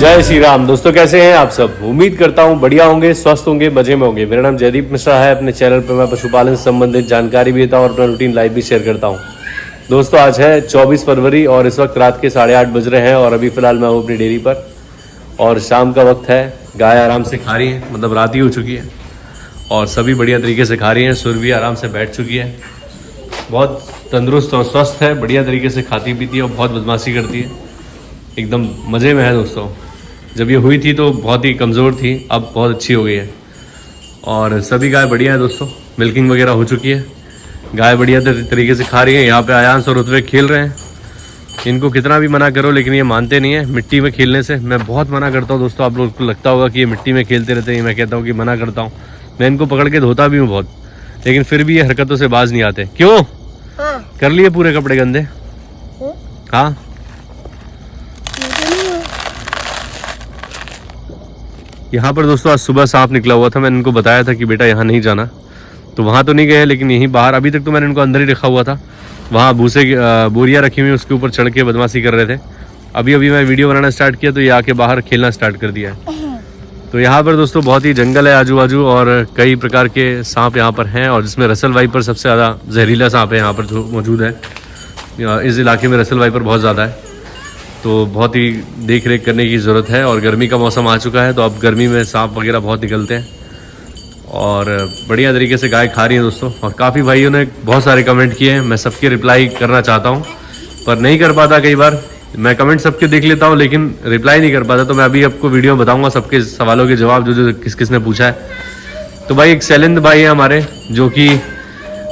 जय श्री राम। दोस्तों कैसे हैं आप सब? उम्मीद करता हूं बढ़िया होंगे, स्वस्थ होंगे, मजे में होंगे। मेरा नाम जयदीप मिश्रा है। अपने चैनल पर मैं पशुपालन से संबंधित जानकारी भी देता हूं और अपना रूटीन लाइव भी शेयर करता हूं। दोस्तों आज है 24 फरवरी और इस वक्त रात के 8:30 बज रहे हैं और अभी फिलहाल मैं हूँ अपनी डेयरी पर और शाम का वक्त है। गाय आराम से खा रही है, मतलब रात ही हो चुकी है और सभी बढ़िया तरीके से खा रही हैं। सुर भी आराम से बैठ चुकी है, बहुत तंदुरुस्त और स्वस्थ है, बढ़िया तरीके से खाती पीती है और बहुत बदमाशी करती है, एकदम मज़े में है। दोस्तों जब ये हुई थी तो बहुत ही कमज़ोर थी, अब बहुत अच्छी हो गई है और सभी गाय बढ़िया है। दोस्तों मिल्किंग वगैरह हो चुकी है, गाय बढ़िया तरीके से खा रही है। यहाँ पे आयांश और रुतबे खेल रहे हैं। इनको कितना भी मना करो लेकिन ये मानते नहीं है मिट्टी में खेलने से। मैं बहुत मना करता हूँ दोस्तों, आप लोग को लगता होगा कि ये मिट्टी में खेलते रहते हैं। मैं कहता हूँ कि मना करता हूँ, मैं इनको पकड़ के धोता भी हूँ बहुत, लेकिन फिर भी ये हरकतों से बाज नहीं आते। क्यों? हाँ। कर लिए पूरे कपड़े गंदे? हाँ। यहाँ पर दोस्तों आज सुबह सांप निकला हुआ था। मैंने इनको बताया था कि बेटा यहाँ नहीं जाना, तो वहाँ तो नहीं गए लेकिन यहीं बाहर। अभी तक तो मैंने इनको अंदर ही रखा हुआ था। वहाँ भूसे की बोरियाँ रखी हुई, उसके ऊपर चढ़ के बदमाशी कर रहे थे। अभी मैं वीडियो बनाना स्टार्ट किया तो ये आके बाहर खेलना स्टार्ट कर दिया है। तो यहाँ पर दोस्तों बहुत ही जंगल है आजू बाजू और कई प्रकार के सांप यहाँ पर हैं और जिसमें रसल वाइपर सबसे ज़्यादा जहरीला सांप है यहाँ पर जो मौजूद है। इस इलाके में रसल वाइपर बहुत ज़्यादा है, तो बहुत ही देख रेख करने की ज़रूरत है। और गर्मी का मौसम आ चुका है तो अब गर्मी में सांप वगैरह बहुत निकलते हैं और बढ़िया तरीके से गाय खा रही है दोस्तों। और काफ़ी भाइयों ने बहुत सारे कमेंट किए हैं, मैं सबके रिप्लाई करना चाहता हूं पर नहीं कर पाता। कई बार मैं कमेंट सबके देख लेता हूं लेकिन रिप्लाई नहीं कर पाता, तो मैं अभी आपको वीडियो में बताऊंगा सबके सवालों के जवाब जो किस किस ने पूछा है। तो भाई एक शैलेंद्र भाई है हमारे, जो कि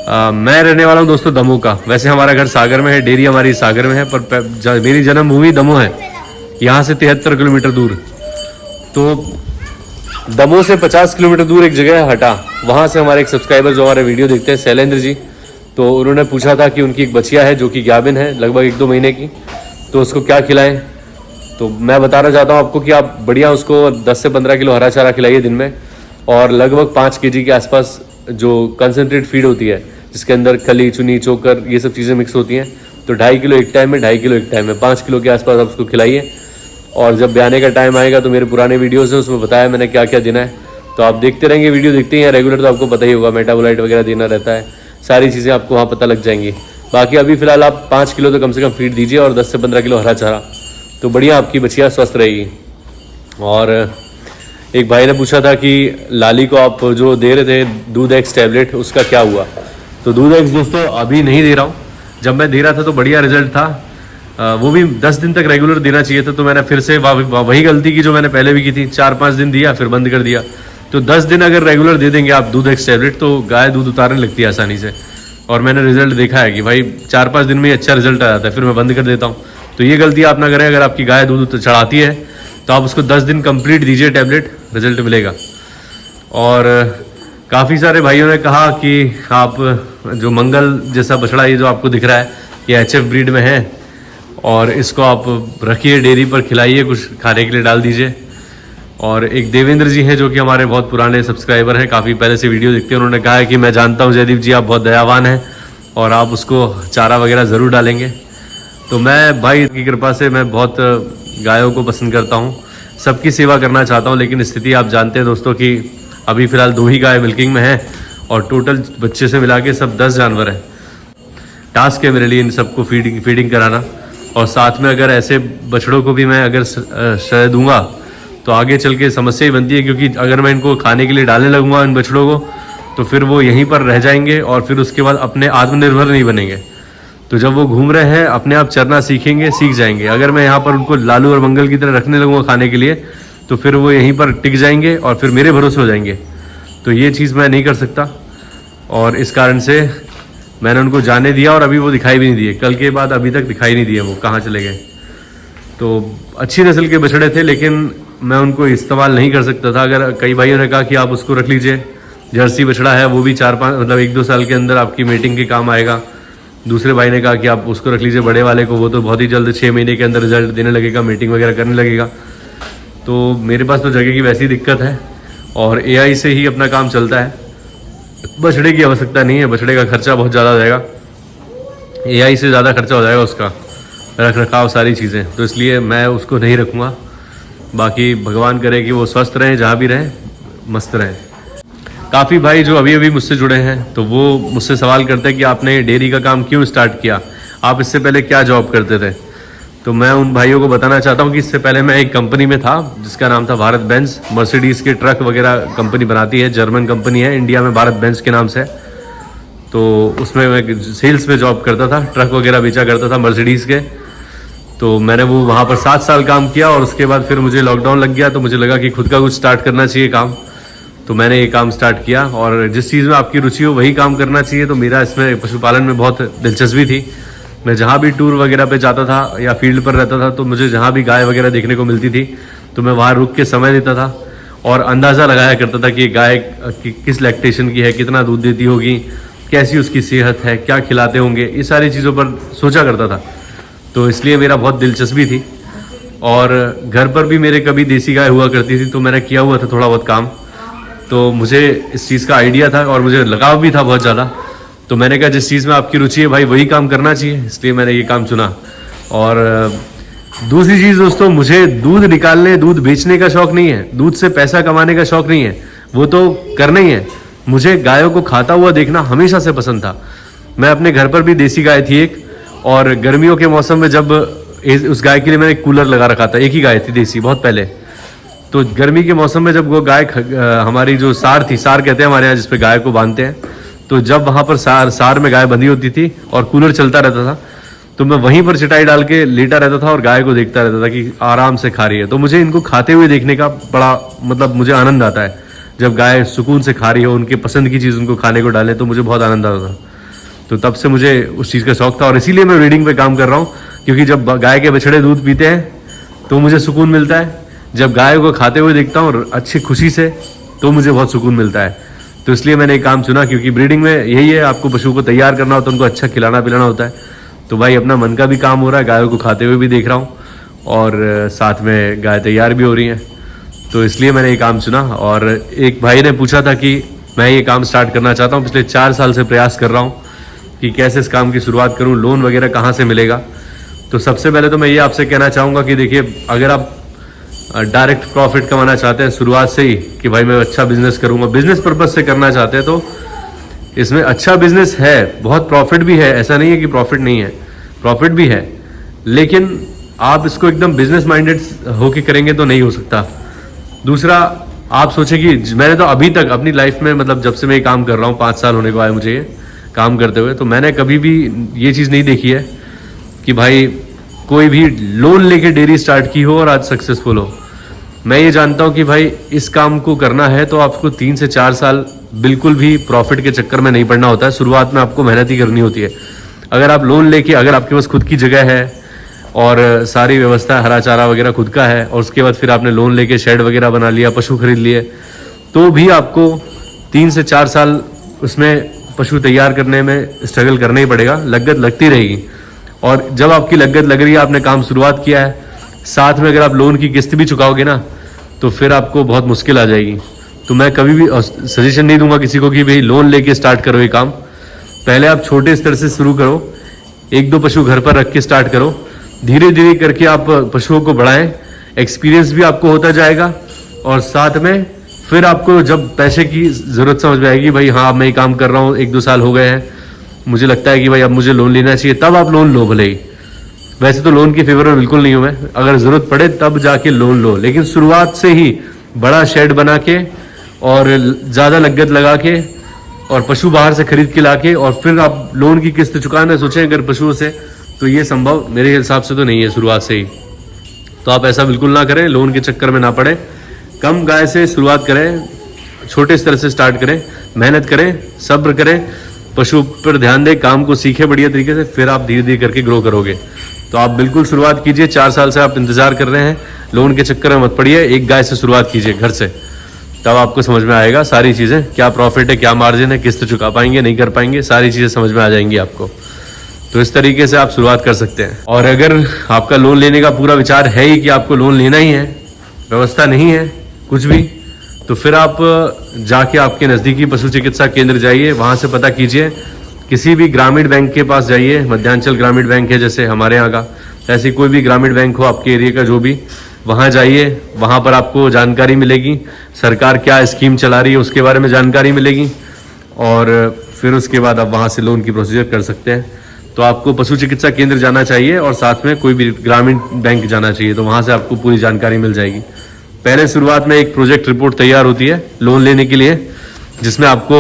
मैं रहने वाला हूँ दोस्तों दमोह का। वैसे हमारा घर सागर में है, डेयरी हमारी सागर में है, पर मेरी जन्मभूमि दमोह है, यहाँ से 73 किलोमीटर दूर। तो दमोह से 50 किलोमीटर दूर एक जगह है हटा, वहाँ से हमारे एक सब्सक्राइबर जो हमारे वीडियो देखते हैं, शैलेंद्र जी, तो उन्होंने पूछा था कि उनकी एक बच्चिया है जो कि गाभिन है लगभग 1-2 महीने की, तो उसको क्या खिलाएं। तो मैं बताना चाहता हूँ आपको कि आप बढ़िया उसको 10 से 15 किलो हरा चारा खिलाइए दिन में, और लगभग 5 kg के आसपास जो कंसनट्रेट फीड होती है जिसके अंदर खली, चुनी, चोकर, ये सब चीज़ें मिक्स होती हैं, तो 2.5 किलो एक टाइम में, 2.5 किलो एक टाइम में, 5 किलो के आसपास आप उसको खिलाइए। और जब ब्याने का टाइम आएगा तो मेरे पुराने वीडियोस हैं, उसमें बताया मैंने क्या क्या देना है, तो आप देखते रहेंगे, वीडियो देखते हैं रेगुलर, तो आपको पता ही होगा। मेटाबोलाइट वगैरह देना रहता है, सारी चीज़ें आपको वहाँ पता लग जाएंगी। बाकी अभी फिलहाल आप 5 किलो तो कम से कम फीड दीजिए और 10 से 15 किलो हरा चारा, तो बढ़िया आपकी बच्चियाँ स्वस्थ रहेगी। और एक भाई ने पूछा था कि लाली को आप जो दे रहे थे दूध एक्स टैबलेट, उसका क्या हुआ? तो दूध एक्स दोस्तों अभी नहीं दे रहा हूँ। जब मैं दे रहा था तो बढ़िया रिजल्ट था, वो भी 10 दिन तक रेगुलर देना चाहिए था, तो मैंने फिर से वही गलती की जो मैंने पहले भी की थी, 4-5 दिन दिया फिर बंद कर दिया। तो 10 दिन अगर रेगुलर दे देंगे आप दूध एक्स टैबलेट तो गाय दूध उतारने लगती है आसानी से, और मैंने रिजल्ट देखा है कि भाई 4-5 दिन में ही अच्छा रिजल्ट आ जाता है, फिर मैं बंद कर देता हूँ। तो ये गलती आप ना करें, अगर आपकी गाय दूध चढ़ाती है तो आप उसको 10 दिन कंप्लीट दीजिए टैबलेट, रिजल्ट मिलेगा। और काफ़ी सारे भाइयों ने कहा कि आप जो मंगल जैसा बछड़ा ये जो आपको दिख रहा है ये HF ब्रीड में है और इसको आप रखिए डेयरी पर, खिलाइए, कुछ खाने के लिए डाल दीजिए। और एक देवेंद्र जी हैं जो कि हमारे बहुत पुराने सब्सक्राइबर हैं, काफ़ी पहले से वीडियो देखते हैं, उन्होंने कहा है कि मैं जानता हूँ जयदीप जी आप बहुत दयावान हैं और आप उसको चारा वगैरह ज़रूर डालेंगे। तो मैं भाई की कृपा से मैं बहुत गायों को पसंद करता हूँ, सबकी सेवा करना चाहता हूँ, लेकिन स्थिति आप जानते हैं दोस्तों कि अभी फ़िलहाल 2 ही गाय मिल्किंग में हैं और टोटल बच्चे से मिला के सब 10 जानवर हैं। टास्क है मेरे लिए इन सबको फीडिंग कराना, और साथ में अगर ऐसे बछड़ों को भी मैं अगर शय दूंगा तो आगे चल के समस्या ही बनती है, क्योंकि अगर मैं इनको खाने के लिए डालने लगूंगा इन बछड़ों को तो फिर वो यहीं पर रह जाएंगे और फिर उसके बाद अपने आत्मनिर्भर नहीं बनेंगे। तो जब वो घूम रहे हैं अपने आप चरना सीखेंगे, सीख जाएंगे। अगर मैं यहाँ पर उनको लालू और मंगल की तरह रखने लगूंगा खाने के लिए तो फिर वो यहीं पर टिक जाएंगे और फिर मेरे भरोसे हो जाएंगे। तो ये चीज़ मैं नहीं कर सकता और इस कारण से मैंने उनको जाने दिया और अभी वो दिखाई भी नहीं दिए। कल के बाद अभी तक दिखाई नहीं दिए, वो कहाँ चले गए। तो अच्छी नस्ल के बछड़े थे लेकिन मैं उनको इस्तेमाल नहीं कर सकता था। अगर कई भाइयों ने कहा कि आप उसको रख लीजिए, जर्सी बछड़ा है, वो भी 4-5 मतलब 1-2 साल के अंदर आपकी मीटिंग के काम आएगा। दूसरे भाई ने कहा कि आप उसको रख लीजिए बड़े वाले को, वो तो बहुत ही जल्द 6 महीने के अंदर रिजल्ट देने लगेगा, मीटिंग वगैरह करने लगेगा। तो मेरे पास तो जगह की वैसी दिक्कत है और AI से ही अपना काम चलता है, बछड़े की आवश्यकता नहीं है। बछड़े का खर्चा बहुत ज़्यादा हो जाएगा, AI से ज़्यादा खर्चा हो जाएगा उसका, रख रखाव सारी चीज़ें, तो इसलिए मैं उसको नहीं रखूँगा। बाकी भगवान करे कि वो स्वस्थ रहें, जहाँ भी रहें मस्त रहें। काफ़ी भाई जो अभी अभी मुझसे जुड़े हैं तो वो मुझसे सवाल करते हैं कि आपने डेयरी का काम क्यों स्टार्ट किया, आप इससे पहले क्या जॉब करते थे। तो मैं उन भाइयों को बताना चाहता हूँ कि इससे पहले मैं एक कंपनी में था जिसका नाम था भारत बेंज। मर्सिडीज़ के ट्रक वगैरह कंपनी बनाती है, जर्मन कंपनी है, इंडिया में भारत बेंज के नाम से। तो उसमें मैं सेल्स में जॉब करता था, ट्रक वगैरह बेचा करता था मर्सिडीज़ के। तो मैंने वो वहाँ पर 7 साल काम किया और उसके बाद फिर मुझे लॉकडाउन लग गया, तो मुझे लगा कि खुद का कुछ स्टार्ट करना चाहिए काम। तो मैंने ये काम स्टार्ट किया और जिस चीज़ में आपकी रुचि हो वही काम करना चाहिए। तो मेरा इसमें पशुपालन में बहुत दिलचस्पी थी। मैं जहाँ भी टूर वगैरह पे जाता था या फील्ड पर रहता था तो मुझे जहाँ भी गाय वगैरह देखने को मिलती थी तो मैं वहाँ रुक के समय देता था और अंदाज़ा लगाया करता था कि गाय किस लैक्टेशन की है, कितना दूध देती होगी, कैसी उसकी सेहत है, क्या खिलाते होंगे, ये सारी चीज़ों पर सोचा करता था। तो इसलिए मेरा बहुत दिलचस्पी थी। और घर पर भी मेरे कभी देसी गाय हुआ करती थी तो मैंने किया हुआ था थोड़ा बहुत काम। तो मुझे इस चीज़ का आइडिया था और मुझे लगाव भी था बहुत ज़्यादा। तो मैंने कहा जिस चीज़ में आपकी रुचि है भाई वही काम करना चाहिए, इसलिए मैंने ये काम चुना। और दूसरी चीज़ दोस्तों, मुझे दूध निकालने, दूध बेचने का शौक़ नहीं है, दूध से पैसा कमाने का शौक़ नहीं है, वो तो करना ही है। मुझे गायों को खाता हुआ देखना हमेशा से पसंद था। मैं अपने घर पर भी देसी गाय थी एक, और गर्मियों के मौसम में जब उस गाय के लिए मैंने एक कूलर लगा रखा था, एक ही गाय थी देसी बहुत पहले। तो गर्मी के मौसम में जब वो गाय हमारी जो सार थी, सार कहते हैं हमारे यहाँ जिस पे गाय को बांधते हैं, तो जब वहाँ पर सार में गाय बंधी होती थी और कूलर चलता रहता था तो मैं वहीं पर चटाई डाल के लेटा रहता था और गाय को देखता रहता था कि आराम से खा रही है। तो मुझे इनको खाते हुए देखने का बड़ा मतलब मुझे आनंद आता है। जब गाय सुकून से खा रही हो, उनके पसंद की चीज़ उनको खाने को डालें तो मुझे बहुत आनंद आता था। तो तब से मुझे उस चीज़ का शौक था और इसीलिए मैं ब्रीडिंग पे काम कर रहा हूँ, क्योंकि जब गाय के बछड़े दूध पीते हैं तो मुझे सुकून मिलता है। जब गाय को खाते हुए देखता हूँ अच्छी खुशी से तो मुझे बहुत सुकून मिलता है। तो इसलिए मैंने ये काम चुना, क्योंकि ब्रीडिंग में यही है, आपको पशु को तैयार करना होता है, उनको अच्छा खिलाना पिलाना होता है। तो भाई अपना मन का भी काम हो रहा है, गायों को खाते हुए भी देख रहा हूँ और साथ में गाय तैयार भी हो रही हैं। तो इसलिए मैंने ये काम चुना। और एक भाई ने पूछा था कि मैं ये काम स्टार्ट करना चाहता हूँ, पिछले 4 साल से प्रयास कर रहा हूँ कि कैसे इस काम की शुरुआत करूँ, लोन वगैरह कहाँ से मिलेगा। तो सबसे पहले तो मैं ये आपसे कहना चाहूँगा कि देखिए, अगर आप डायरेक्ट प्रॉफिट कमाना चाहते हैं शुरुआत से ही कि भाई मैं अच्छा बिजनेस करूँगा, बिजनेस पर्पज से करना चाहते हैं, तो इसमें अच्छा बिजनेस है, बहुत प्रॉफिट भी है, ऐसा नहीं है कि प्रॉफिट नहीं है, प्रॉफिट भी है। लेकिन आप इसको एकदम बिजनेस माइंडेड होके करेंगे तो नहीं हो सकता। दूसरा, आप सोचें कि मैंने तो अभी तक अपनी लाइफ में, मतलब जब से मैं ये काम कर रहा हूँ, 5 साल होने को आए मुझे ये काम करते हुए, तो मैंने कभी भी ये चीज़ नहीं देखी है कि भाई कोई भी लोन लेके डेयरी स्टार्ट की हो और आज सक्सेसफुल हो। मैं ये जानता हूँ कि भाई इस काम को करना है तो आपको 3 से 4 साल बिल्कुल भी प्रॉफिट के चक्कर में नहीं पड़ना होता है। शुरुआत में आपको मेहनत ही करनी होती है। अगर आप लोन लेके, अगर आपके पास खुद की जगह है और सारी व्यवस्था, हरा चारा वगैरह खुद का है, और उसके बाद फिर आपने लोन लेके शेड वगैरह बना लिया, पशु खरीद लिए, तो भी आपको 3 से 4 साल उसमें पशु तैयार करने में स्ट्रगल करना ही पड़ेगा, लागत लगती रहेगी। और जब आपकी लागत लग रही है, आपने काम शुरुआत किया है, साथ में अगर आप लोन की किस्त भी चुकाओगे ना तो फिर आपको बहुत मुश्किल आ जाएगी। तो मैं कभी भी सजेशन नहीं दूंगा किसी को कि भाई लोन लेके स्टार्ट करो ये काम। पहले आप छोटे स्तर से शुरू करो, 1-2 पशु घर पर रख के स्टार्ट करो, धीरे धीरे करके आप पशुओं को बढ़ाएं, एक्सपीरियंस भी आपको होता जाएगा। और साथ में फिर आपको जब पैसे की ज़रूरत समझ में आएगी, भाई हाँ मैं ये काम कर रहा हूँ, 1-2 साल हो गए हैं, मुझे लगता है कि भाई अब मुझे लोन लेना चाहिए, तब आप लोन लो। भले ही वैसे तो लोन की फेवर में बिल्कुल नहीं हूँ मैं, अगर ज़रूरत पड़े तब जाके लोन लो, लेकिन शुरुआत से ही बड़ा शेड बना के और ज़्यादा लागत लगा के और पशु बाहर से खरीद के ला के और फिर आप लोन की किस्त चुकाना सोचें अगर पशुओं से, तो ये संभव मेरे हिसाब से तो नहीं है शुरुआत से ही। तो आप ऐसा बिल्कुल ना करें, लोन के चक्कर में ना पड़े, कम गाय से शुरुआत करें, छोटे स्तर से स्टार्ट करें, मेहनत करें, सब्र करें, पशु पर ध्यान दें, काम को सीखें बढ़िया तरीके से, फिर आप धीरे धीरे करके ग्रो करोगे। तो आप बिल्कुल शुरुआत कीजिए। 4 साल से आप इंतजार कर रहे हैं, लोन के चक्कर में मत पड़िए, एक गाय से शुरुआत कीजिए घर से, तब आपको समझ में आएगा सारी चीज़ें, क्या प्रॉफिट है, क्या मार्जिन है, किस्त चुका पाएंगे नहीं कर पाएंगे, सारी चीज़ें समझ में आ जाएंगी आपको। तो इस तरीके से आप शुरुआत कर सकते हैं। और अगर आपका लोन लेने का पूरा विचार है ही कि आपको लोन लेना ही है, व्यवस्था नहीं है कुछ भी, तो फिर आप जाके आपके नज़दीकी पशु चिकित्सा केंद्र जाइए, वहाँ से पता कीजिए, किसी भी ग्रामीण बैंक के पास जाइए, मध्यांचल ग्रामीण बैंक है जैसे हमारे यहाँ का, ऐसी कोई भी ग्रामीण बैंक हो आपके एरिया का जो भी, वहाँ जाइए, वहाँ पर आपको जानकारी मिलेगी, सरकार क्या स्कीम चला रही है उसके बारे में जानकारी मिलेगी, और फिर उसके बाद आप वहाँ से लोन की प्रोसीजर कर सकते हैं। तो आपको पशु चिकित्सा केंद्र जाना चाहिए और साथ में कोई भी ग्रामीण बैंक जाना चाहिए, तो वहाँ से आपको पूरी जानकारी मिल जाएगी। पहले शुरुआत में एक प्रोजेक्ट रिपोर्ट तैयार होती है लोन लेने के लिए, जिसमें आपको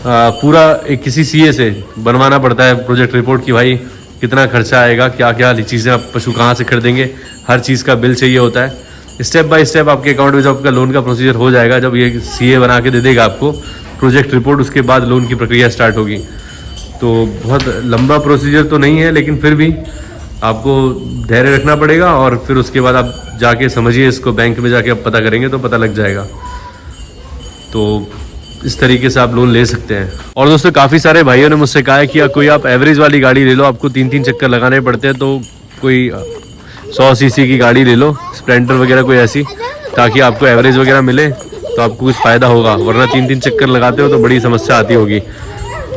पूरा एक किसी सीए से बनवाना पड़ता है प्रोजेक्ट रिपोर्ट कि भाई कितना खर्चा आएगा, क्या क्या चीज़ें आप पशु कहाँ से खरीदेंगे, हर चीज़ का बिल चाहिए होता है। स्टेप बाय स्टेप आपके अकाउंट में जब आपका लोन का प्रोसीजर हो जाएगा, जब ये सीए बना के दे देगा आपको प्रोजेक्ट रिपोर्ट, उसके बाद लोन की प्रक्रिया स्टार्ट होगी। तो बहुत लंबा प्रोसीजर तो नहीं है, लेकिन फिर भी आपको धैर्य रखना पड़ेगा, और फिर उसके बाद आप जाके समझिए इसको, बैंक में जाके आप पता करेंगे तो पता लग जाएगा। तो इस तरीके से आप लोन ले सकते हैं। और दोस्तों काफ़ी सारे भाइयों ने मुझसे कहा है कि कोई आप एवरेज वाली गाड़ी ले लो, आपको 3-3 चक्कर लगाने पड़ते हैं, तो कोई 100 सीसी की गाड़ी ले लो, स्प्लेंडर वगैरह कोई ऐसी, ताकि आपको एवरेज वगैरह मिले तो आपको कुछ फ़ायदा होगा, वरना 3-3 चक्कर लगाते हो तो बड़ी समस्या आती होगी।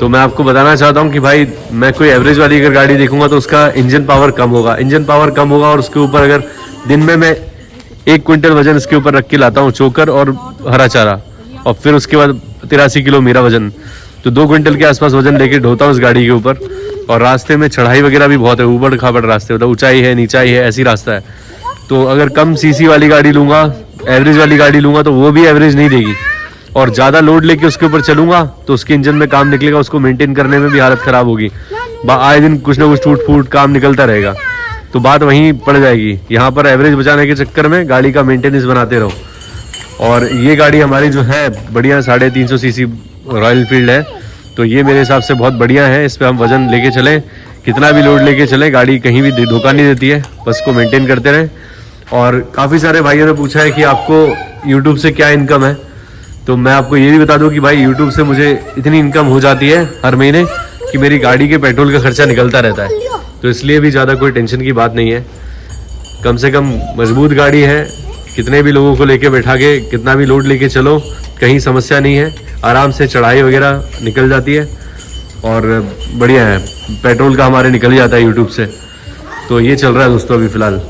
तो मैं आपको बताना चाहता हूँ कि भाई मैं कोई एवरेज वाली अगर गाड़ी देखूंगा तो उसका इंजन पावर कम होगा, और उसके ऊपर अगर दिन में मैं 1 क्विंटल वजन इसके ऊपर रख के लाता हूँ, चोकर और हरा चारा, और फिर उसके बाद 83 किलो मेरा वजन, तो 2 क्विंटल के आसपास वजन लेके ढोता हूँ उस गाड़ी के ऊपर। और रास्ते में चढ़ाई वगैरह भी बहुत है, ऊबड़ खाबड़ रास्ते, मतलब ऊंचाई है नीचाई है, ऐसी रास्ता है। तो अगर कम सीसी वाली गाड़ी लूँगा, एवरेज वाली गाड़ी लूँगा, तो वो भी एवरेज नहीं देगी, और ज़्यादा लोड लेके उसके ऊपर चलूँगा तो उसके इंजन में काम निकलेगा, उसको मेंटेन करने में भी हालत ख़राब होगी, आए दिन कुछ ना कुछ टूट फूट काम निकलता रहेगा, तो बात वहीं पड़ जाएगी। यहाँ पर एवरेज बचाने के चक्कर में गाड़ी का मेंटेनेंस बनाते रहो। और ये गाड़ी हमारी जो है बढ़िया 350 सीसी रॉयल एनफील्ड है, तो ये मेरे हिसाब से बहुत बढ़िया है। इस पर हम वजन लेके चलें, कितना भी लोड लेके चलें, गाड़ी कहीं भी धोखा नहीं देती है, बस को मेंटेन करते रहें। और काफ़ी सारे भाइयों ने पूछा है कि आपको यूट्यूब से क्या इनकम है, तो मैं आपको ये भी बता दूं कि भाई यूट्यूब से मुझे इतनी इनकम हो जाती है हर महीने कि मेरी गाड़ी के पेट्रोल का खर्चा निकलता रहता है, तो इसलिए भी ज़्यादा कोई टेंशन की बात नहीं है। कम से कम मजबूत गाड़ी है, कितने भी लोगों को लेके बैठा के कितना भी लोड लेके चलो, कहीं समस्या नहीं है, आराम से चढ़ाई वगैरह निकल जाती है, और बढ़िया है, पेट्रोल का हमारे निकल जाता है यूट्यूब से। तो ये चल रहा है दोस्तों अभी फ़िलहाल,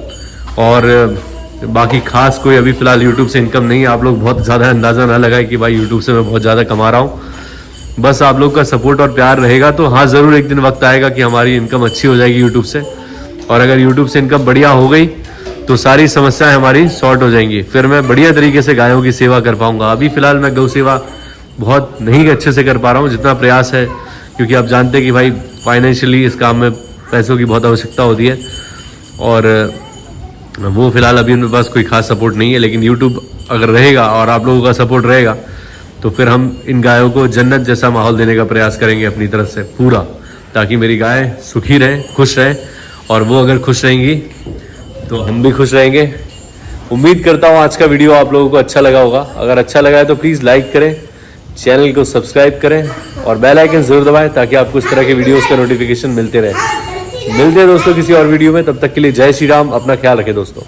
और बाकी खास कोई अभी फ़िलहाल यूट्यूब से इनकम नहीं है। आप लोग बहुत ज़्यादा अंदाज़ा ना लगाए कि भाई यूट्यूब से मैं बहुत ज़्यादा कमा रहा हूँ, बस आप लोग का सपोर्ट और प्यार रहेगा तो हाँ ज़रूर एक दिन वक्त आएगा कि हमारी इनकम अच्छी हो जाएगी यूट्यूब से। और अगर यूट्यूब से इनकम बढ़िया हो गई तो सारी समस्याएं हमारी सॉर्ट हो जाएंगी, फिर मैं बढ़िया तरीके से गायों की सेवा कर पाऊंगा। अभी फ़िलहाल मैं गौ सेवा बहुत नहीं अच्छे से कर पा रहा हूँ जितना प्रयास है, क्योंकि आप जानते हैं कि भाई फाइनेंशियली इस काम में पैसों की बहुत आवश्यकता होती है, और वो फ़िलहाल अभी उनके पास कोई खास सपोर्ट नहीं है। लेकिन यूट्यूब अगर रहेगा और आप लोगों का सपोर्ट रहेगा तो फिर हम इन गायों को जन्नत जैसा माहौल देने का प्रयास करेंगे अपनी तरफ से पूरा, ताकि मेरी गाय सुखी रहे, खुश रहे, और वो अगर खुश रहेंगी तो हम भी खुश रहेंगे। उम्मीद करता हूँ आज का वीडियो आप लोगों को अच्छा लगा होगा। अगर अच्छा लगा है तो प्लीज़ लाइक करें, चैनल को सब्सक्राइब करें और बेल आइकन ज़रूर दबाएं, ताकि आपको इस तरह के वीडियोज़ का नोटिफिकेशन मिलते रहे। मिलते हैं दोस्तों किसी और वीडियो में, तब तक के लिए जय श्री राम, अपना ख्याल रखें दोस्तों।